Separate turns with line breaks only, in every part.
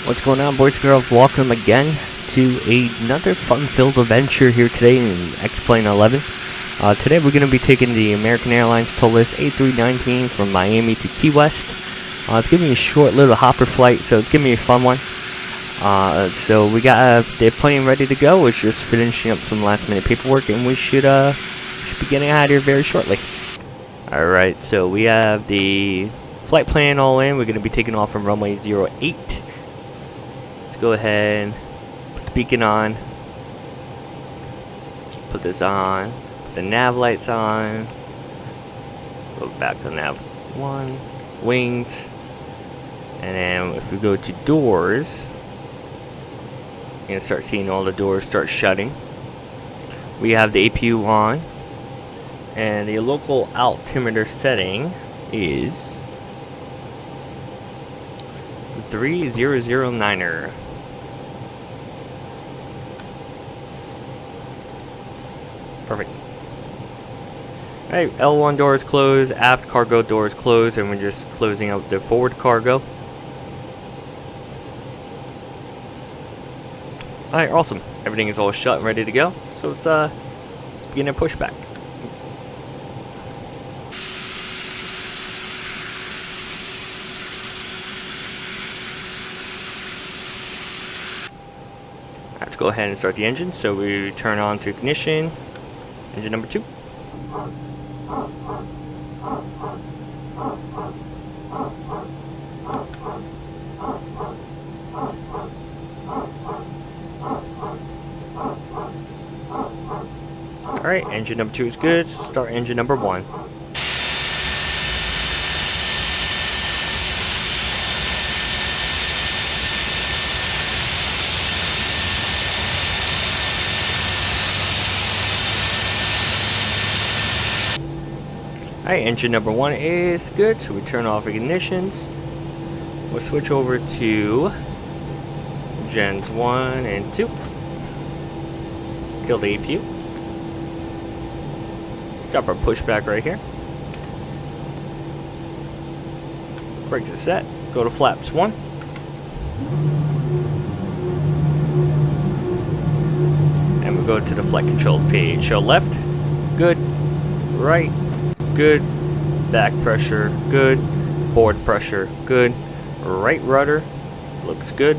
What's going on, boys and girls? Welcome again to another fun-filled adventure here today in X-Plane 11. Today we're going to be taking the American Airlines Toliss A319 from Miami to Key West. It's going to be a short little hopper flight, so it's going to be a fun one. So we got the plane ready to go. We're just finishing up some last-minute paperwork, and we should be getting out of here very shortly. Alright, so we have the flight plan all in. We're going to be taking off from runway 08. Go ahead, put the beacon on, put this on, put the nav lights on, go back to nav 1, wings, and then if we go to doors, you're going to start seeing all the doors start shutting. We have the APU on, and the local altimeter setting is 3009er. Perfect. Alright, L1 door is closed, aft cargo door is closed, and we're just closing out the forward cargo. Alright, awesome. Everything is all shut and ready to go. So let's begin a pushback. Let's go ahead and start the engine. So we turn on to ignition. Engine number 2. Alright, engine number 2 is good. Start engine number 1. Alright, engine number 1 is good, so we turn off ignitions. We'll switch over to gens 1 and 2. Kill the APU. Stop our pushback right here. Brakes are set. Go to flaps 1. And we go to the flight controls page. So left, good. Right, good. Back pressure, good. Board pressure, good. Right rudder, looks good.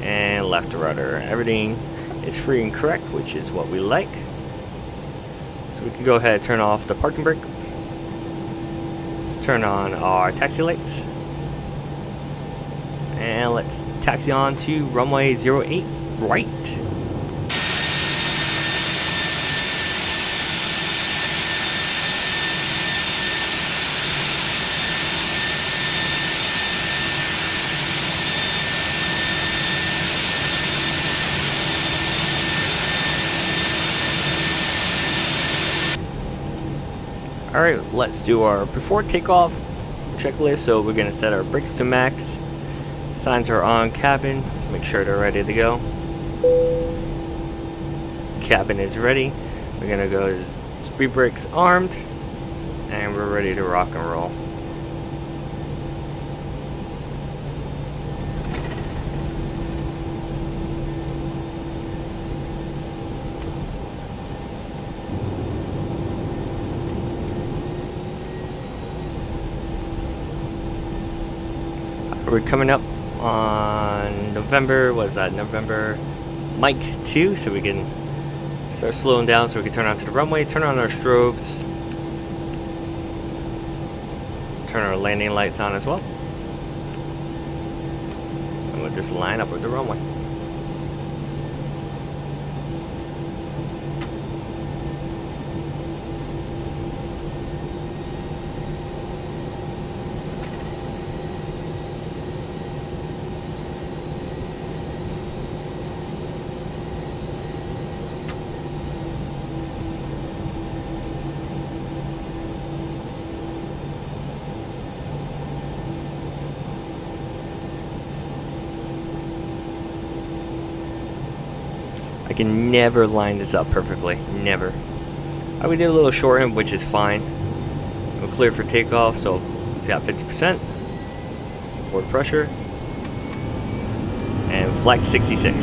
And left rudder, everything is free and correct, which is what we like. So we can go ahead and turn off the parking brake. Let's turn on our taxi lights. And let's taxi on to runway 08 right. Alright, let's do our before takeoff checklist. So we're going to set our brakes to max. Signs are on cabin. Let's make sure they're ready to go. Cabin is ready. We're going to go speed brakes armed. And we're ready to rock and roll. We're coming up on November, what is that, November Mike 2, so we can start slowing down so we can turn onto the runway, turn on our strobes, turn our landing lights on as well, and we'll just line up with the runway. I can never line this up perfectly. Never. We did a little shorthand, which is fine. We're clear for takeoff, so it's got 50%. Board pressure. and flight 66.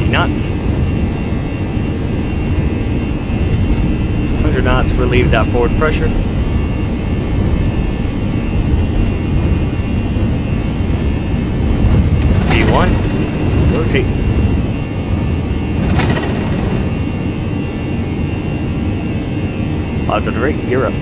Knots. 100 knots, relieve that forward pressure. V1, rotate. Positive rate, gear up.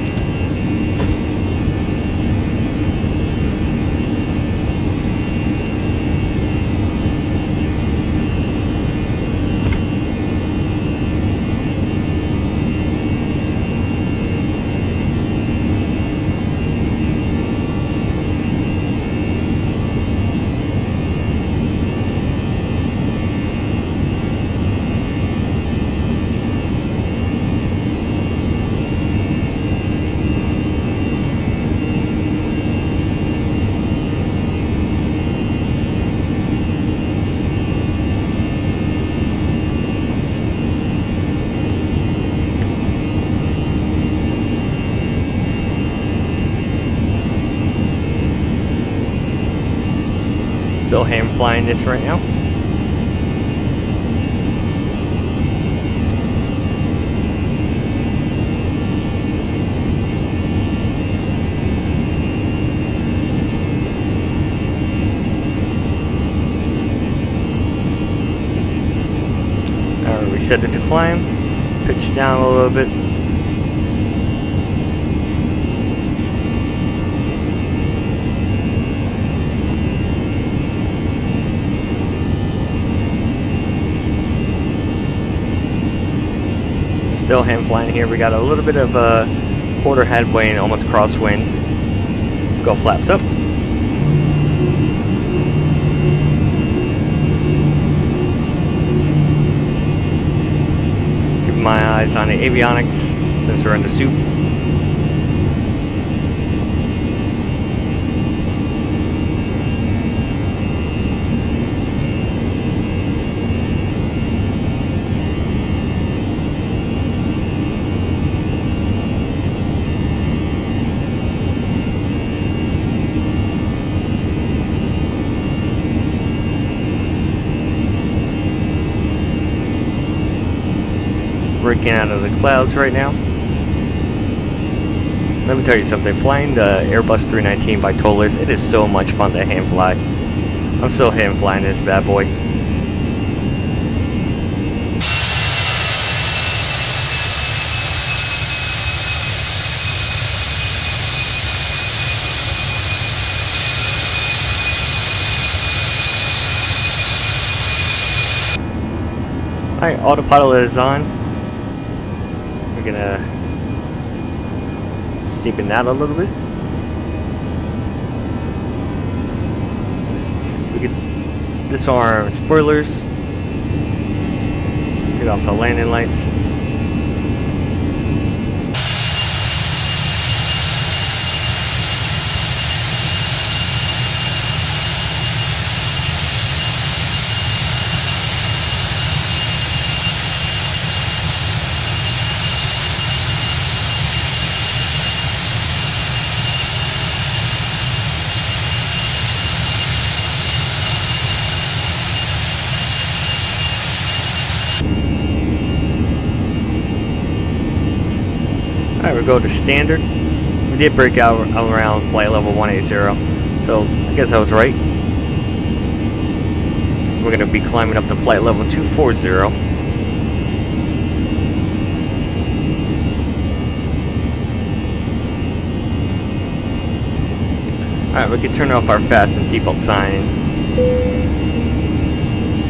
Still hand flying this right now. Alright, reset it to climb. Pitch down a little bit. Still hand flying here. We got a little bit of quarter headway and almost crosswind. Go flaps up. Keep my eyes on the avionics since we're in the soup. Breaking out of the clouds right now. Let me tell you something, flying the Airbus 319 by Toliss, it is so much fun to hand fly. I'm still hand flying this bad boy. Alright, autopilot is on. We're gonna steepen that a little bit. We can disarm spoilers. Get off the landing lights. Alright, we'll go to standard. We did break out around flight level 180, so I guess I was right. We're going to be climbing up to flight level 240. Alright, we can turn off our fasten seatbelt sign.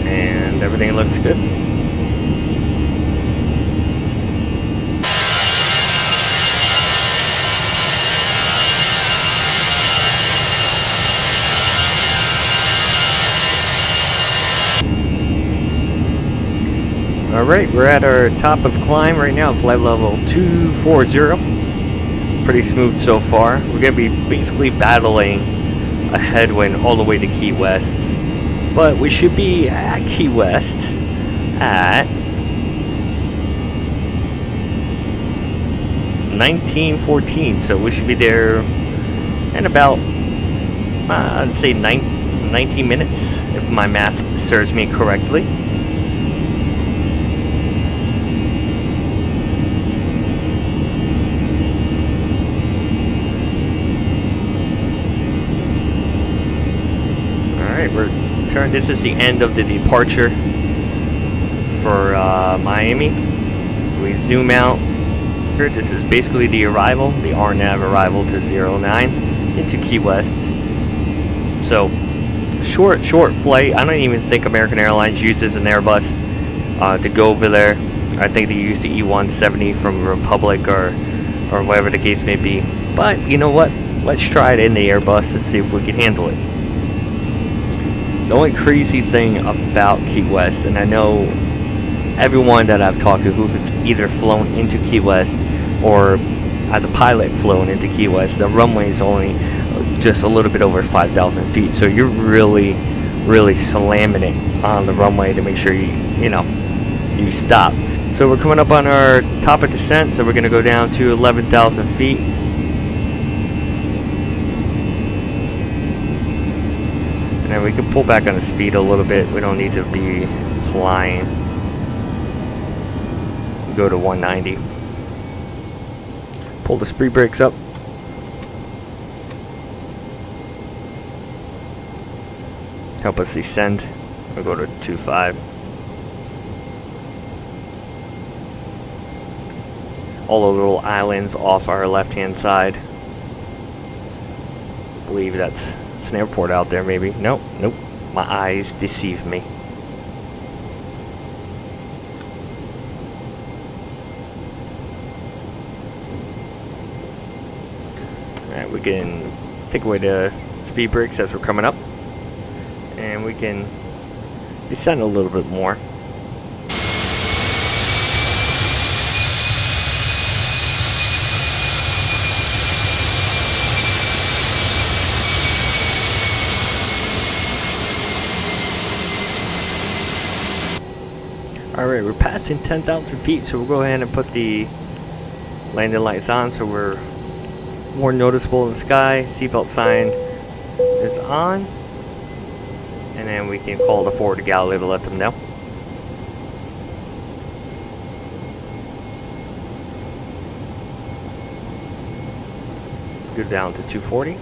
And everything looks good. Alright, we're at our top of climb right now, flight level 240. Pretty smooth so far. We're going to be basically battling a headwind all the way to Key West. But we should be at Key West at 19:14, so we should be there in about, I'd say 19 minutes, if my math serves me correctly. This is the end of the departure for Miami. We zoom out here. This is basically the arrival, the RNAV arrival to 09 into Key West. So short flight. I don't even think American Airlines uses an Airbus to go over there. I think they use the E170 from Republic or whatever the case may be. But you know what? Let's try it in the Airbus and see if we can handle it. The only crazy thing about Key West, and I know everyone that I've talked to who's either flown into Key West or as a pilot flown into Key West, the runway is only just a little bit over 5,000 feet. So you're really slamming it on the runway to make sure you stop. So we're coming up on our top of descent, so we're going to go down to 11,000 feet. And we can pull back on the speed a little bit. We don't need to be flying. Go to 190. Pull the speed brakes up. Help us descend. We'll go to 2.5. All the little islands off our left-hand side. I believe that's an airport out there, maybe. Nope. My eyes deceive me. Alright, we can take away the speed brakes as we're coming up. And we can descend a little bit more. Alright, we're passing 10,000 feet, so we'll go ahead and put the landing lights on so we're more noticeable in the sky. Seatbelt sign is on. And then we can call the forward galley to let them know. Go down to 240.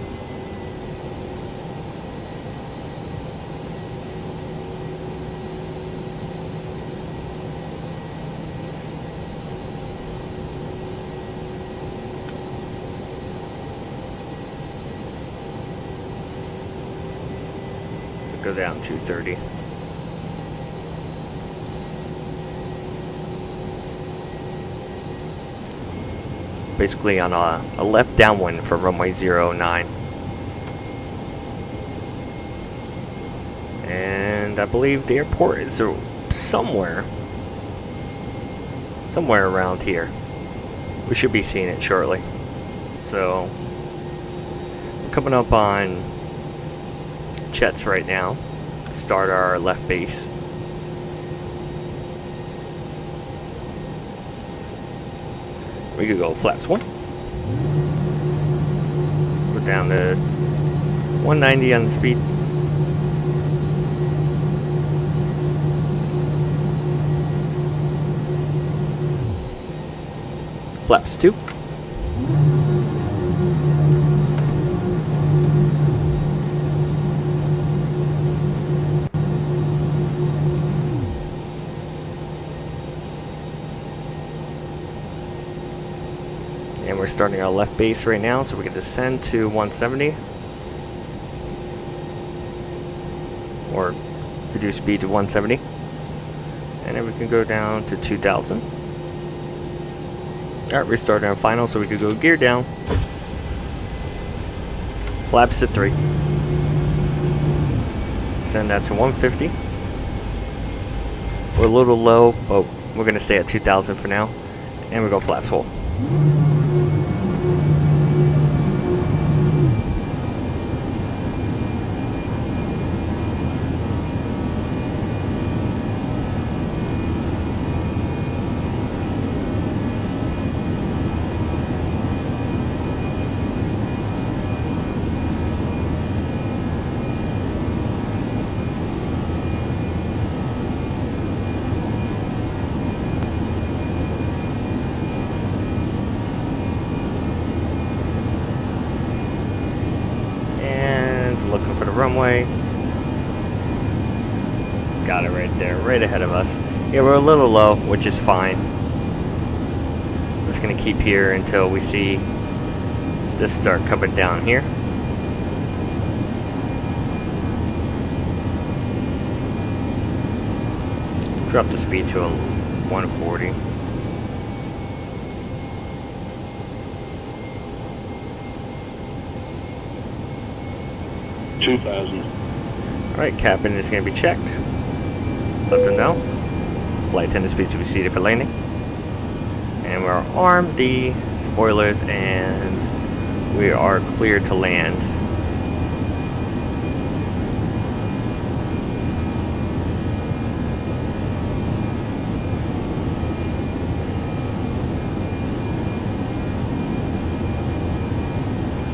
Go down 230. Basically on a left downwind for runway 09. And I believe the airport is somewhere around here. We should be seeing it shortly. So we're coming up on Chet's right now. Start our left base. We could go flaps 1. Go down to 190 on the speed. Flaps 2. And we're starting our left base right now, so we can descend to 170. Or reduce speed to 170. And then we can go down to 2,000. Alright, we're starting our final, so we could go gear down. Flaps to 3. Send that to 150. We're a little low, but we're going to stay at 2,000 for now. And we go flaps full. runway. Got it right there, right ahead of us. Yeah, we're a little low, which is fine. I'm just gonna keep here until we see this start coming down here. Drop the speed to a 140. Alright, cabin is going to be checked. Let them know. Flight attendant speed to be seated for landing. And we're armed the spoilers and we are clear to land.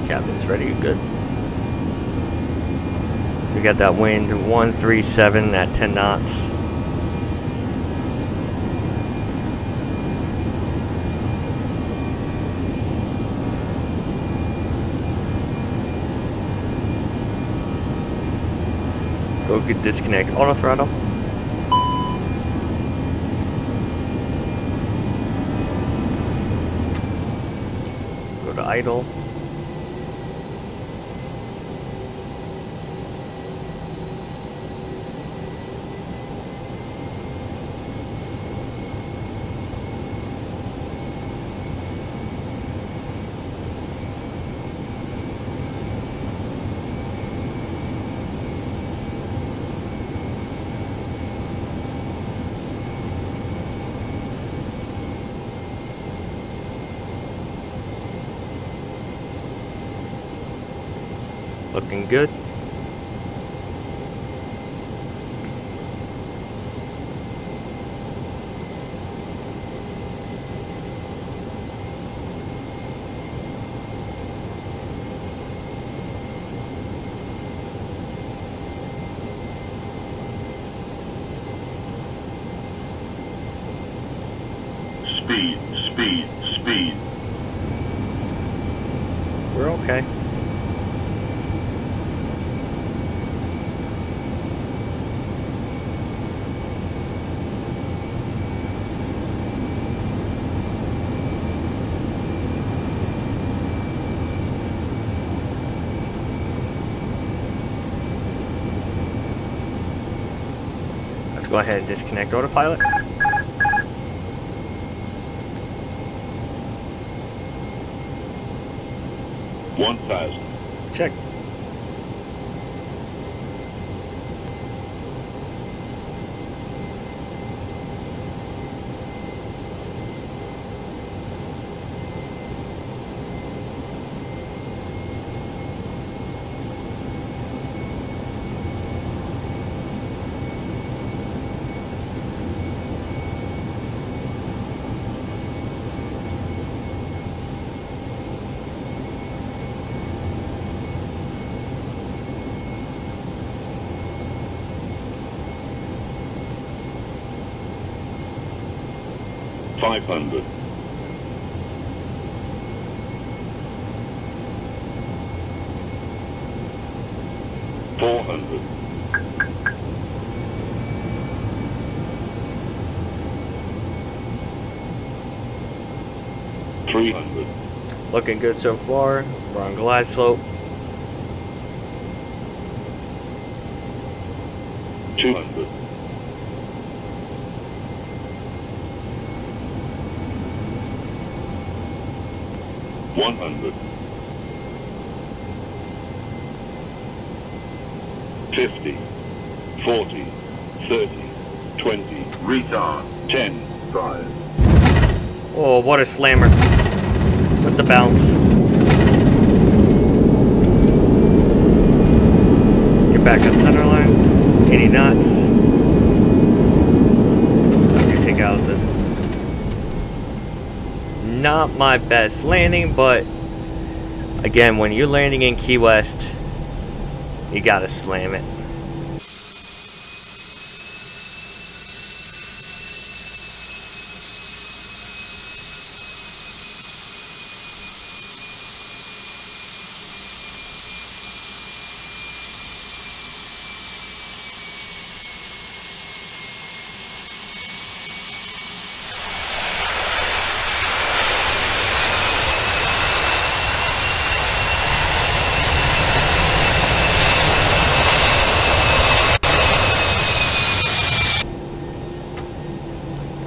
Cabin's ready, good. We got that wind 137 at 10 knots. Go get disconnect auto throttle. Go to idle. Looking good.
Speed.
We're okay. Let's go ahead and disconnect autopilot. Check.
$500. $400. $300.
Looking good so far. We're on glide slope.
200. 100. 50. 40. 30. 20. Retard. 10. 5.
Oh, what a slammer. With the bounce. Get back on center line. 80 knots. Let me take out this. Not my best landing, but again, when you're landing in Key West, you gotta slam it.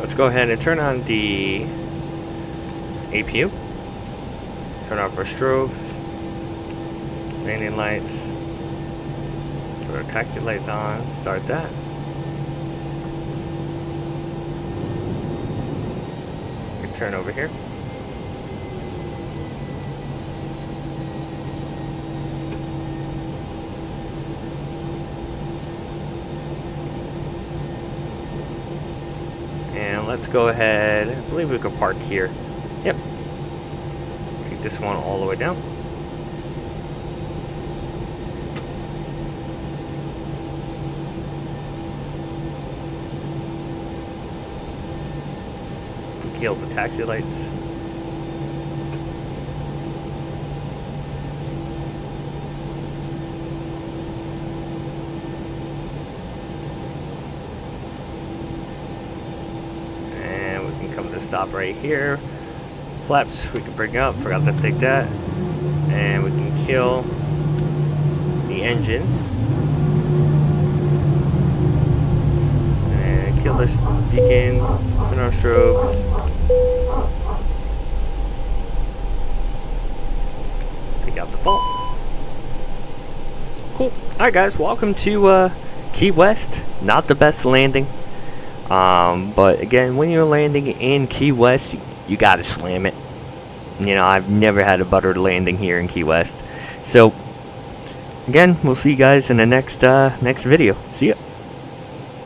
let's go ahead and turn on the APU. Turn off our strobes, landing lights, put our taxi lights on, start that. We can turn over here. And let's go ahead, I believe we could park here. Yep. Take this one all the way down. Kill the taxi lights. And we can come to stop right here. Flaps we can bring up, forgot to take that. And we can kill the engines. And kill this beacon, turn on strobes. Take out the fault. Cool. Alright guys, welcome to Key West. Not the best landing. But again, when you're landing in Key West, you gotta slam it. You know, I've never had a buttered landing here in Key West. So again, we'll see you guys in the next video. See ya.